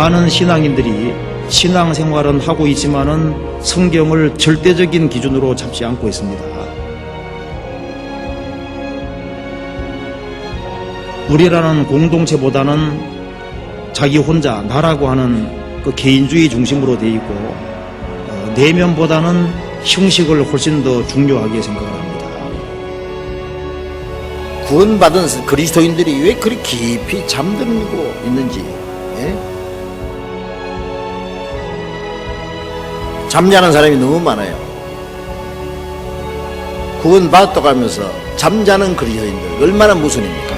많은 신앙인들이 신앙생활은 하고 있지만은 성경을 절대적인 기준으로 잡지 않고 있습니다. 우리라는 공동체보다는 자기 혼자 나라고 하는 그 개인주의 중심으로 되어 있고 내면보다는 형식을 훨씬 더 중요하게 생각을 합니다. 구원받은 그리스도인들이 왜 그리 깊이 잠들고 있는지, 예? 잠자는 사람이 너무 많아요. 구원받았다고 하면서 잠자는 그리스도인들 얼마나 무슨입니까?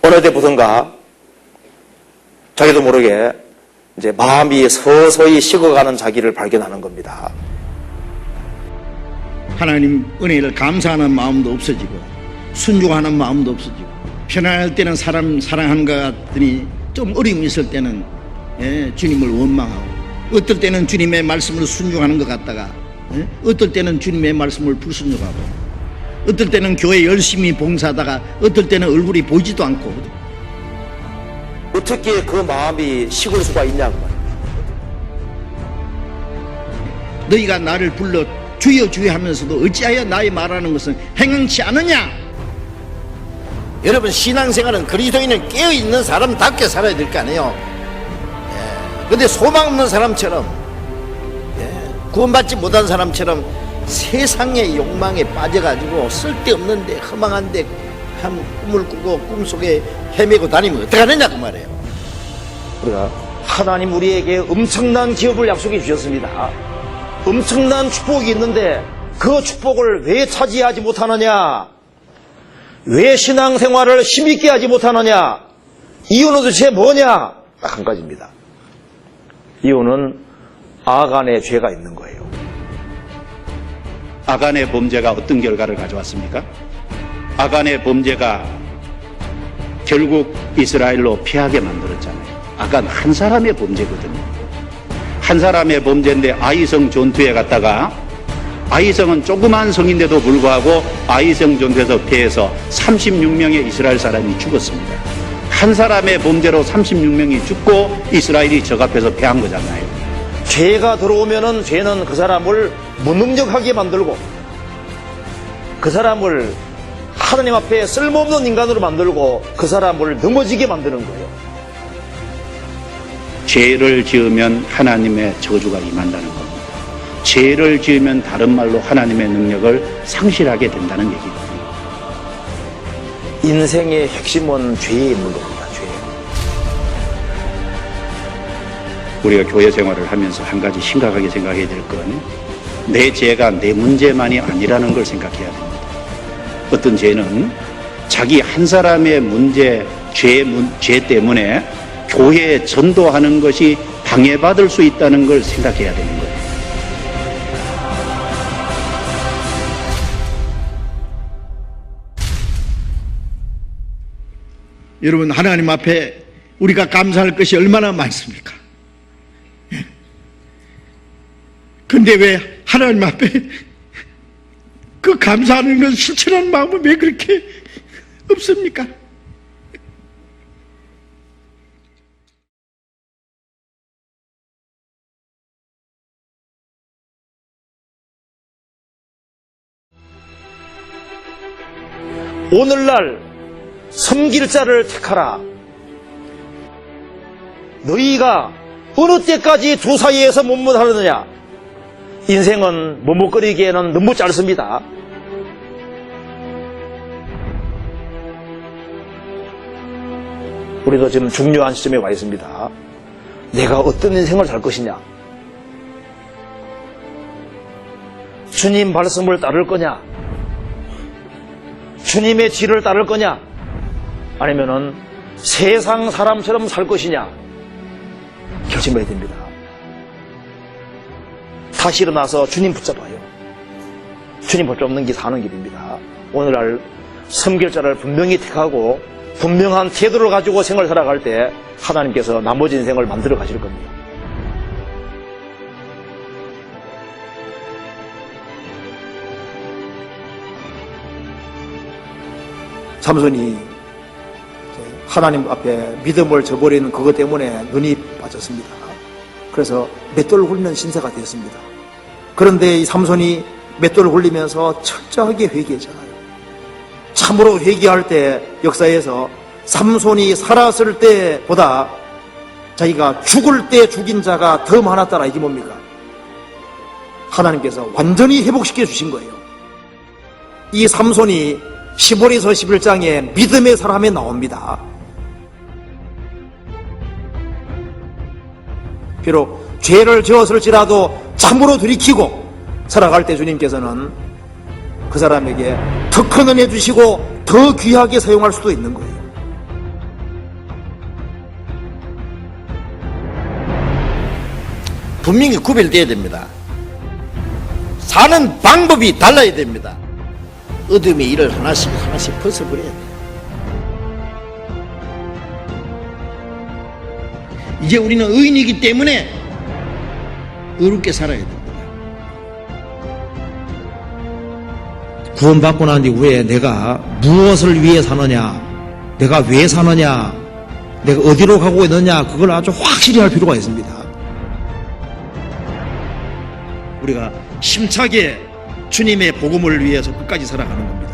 어느 때부턴가 자기도 모르게 이제 마음이 서서히 식어가는 자기를 발견하는 겁니다. 하나님 은혜를 감사하는 마음도 없어지고 순종하는 마음도 없어지고 편안할 때는 사람 사랑하는 것 같더니 좀 어려움이 있을 때는 주님을 원망하고 어떨 때는 주님의 말씀을 순종하는 것 같다가 어떨 때는 주님의 말씀을 불순종하고 어떨 때는 교회 열심히 봉사하다가 어떨 때는 얼굴이 보이지도 않고 어떻게 그 마음이 식을 수가 있냐고 말입니다. 너희가 나를 불러 주여 주여 하면서도 어찌하여 나의 말하는 것은 행함치 않느냐. 여러분, 신앙생활은 그리스도인은 깨어있는 사람답게 살아야 될 거 아니에요. 근데 소망 없는 사람처럼, 구원받지 못한 사람처럼 세상의 욕망에 빠져가지고 쓸데없는데 허망한데 한 꿈을 꾸고 꿈속에 헤매고 다니면 어떡하느냐 그 말이에요. 우리가 하나님 우리에게 엄청난 기업을 약속해 주셨습니다. 엄청난 축복이 있는데 그 축복을 왜 차지하지 못하느냐? 왜 신앙생활을 힘있게 하지 못하느냐? 이유는 도대체 뭐냐? 딱 한 가지입니다. 이유는 아간의 죄가 있는 거예요. 아간의 범죄가 어떤 결과를 가져왔습니까? 아간의 범죄가 결국 이스라엘로 피하게 만들었잖아요. 아간 한 사람의 범죄거든요. 한 사람의 범죄인데 아이성 전투에 갔다가 아이성은 조그만 성인데도 불구하고 아이성 전투에서 피해서 36명의 이스라엘 사람이 죽었습니다. 한 사람의 범죄로 36명이 죽고 이스라엘이 적 앞에서 패한 거잖아요. 죄가 들어오면은 죄는 그 사람을 무능력하게 만들고 그 사람을 하나님 앞에 쓸모없는 인간으로 만들고 그 사람을 넘어지게 만드는 거예요. 죄를 지으면 하나님의 저주가 임한다는 겁니다. 죄를 지으면 다른 말로 하나님의 능력을 상실하게 된다는 얘기거든요. 인생의 핵심은 죄에 있는 겁니다. 죄. 우리가 교회 생활을 하면서 한 가지 심각하게 생각해야 될 건 내 죄가 내 문제만이 아니라는 걸 생각해야 됩니다. 어떤 죄는 자기 한 사람의 문제, 죄 때문에 교회에 전도하는 것이 방해받을 수 있다는 걸 생각해야 되는 거예요. 여러분, 하나님 앞에 우리가 감사할 것이 얼마나 많습니까? 근데 왜 하나님 앞에 그 감사하는 걸 실천하는 마음은 왜 그렇게 없습니까? 오늘날 섬길 자를 택하라. 너희가 어느 때까지 두 사이에서 못못하느냐? 인생은 머뭇거리기에는 너무 짧습니다. 우리도 지금 중요한 시점에 와 있습니다. 내가 어떤 인생을 살 것이냐? 주님 말씀을 따를 거냐? 주님의 뒤를 따를 거냐? 아니면은 세상 사람처럼 살 것이냐? 결심해야 됩니다. 다시 일어나서 주님 붙잡아요. 주님 붙잡는 게 사는 길입니다. 오늘날 섬길 자를 분명히 택하고 분명한 태도를 가지고 생활을 살아갈 때 하나님께서 나머지 인생을 만들어 가실 겁니다. 삼손이 하나님 앞에 믿음을 저버리는 그것 때문에 눈이 빠졌습니다. 그래서 맷돌을 굴리는 신세가 되었습니다. 그런데 이 삼손이 맷돌을 굴리면서 철저하게 회개했잖아요. 참으로 회개할 때 역사에서 삼손이 살았을 때보다 자기가 죽을 때 죽인 자가 더 많았다라. 이게 뭡니까? 하나님께서 완전히 회복시켜 주신 거예요. 이 삼손이 15에서 11장에 믿음의 사람에 나옵니다. 비록 죄를 지었을지라도 참으로 돌이키고 살아갈 때 주님께서는 그 사람에게 더 큰 은혜 주시고 더 귀하게 사용할 수도 있는 거예요. 분명히 구별돼야 됩니다. 사는 방법이 달라야 됩니다. 어둠의 일을 하나씩 벗어버려야 돼요. 이제 우리는 의인이기 때문에 의롭게 살아야 됩니다. 구원받고 난 이후에 내가 무엇을 위해 사느냐, 내가 왜 사느냐, 내가 어디로 가고 있느냐, 그걸 아주 확실히 할 필요가 있습니다. 우리가 힘차게 주님의 복음을 위해서 끝까지 살아가는 겁니다.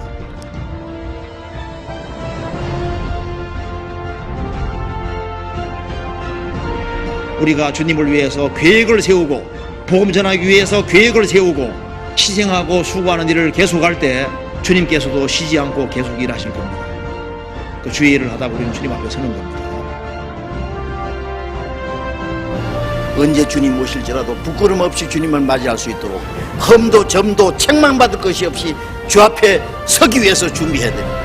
우리가 주님을 위해서 계획을 세우고 복음 전하기 위해서 계획을 세우고 희생하고 수고하는 일을 계속할 때 주님께서도 쉬지 않고 계속 일하실 겁니다. 그 주의 일을 하다 우리는 주님 앞에 서는 겁니다. 언제 주님 오실지라도 부끄럼 없이 주님을 맞이할 수 있도록 험도 점도 책망받을 것이 없이 주 앞에 서기 위해서 준비해야 됩니다.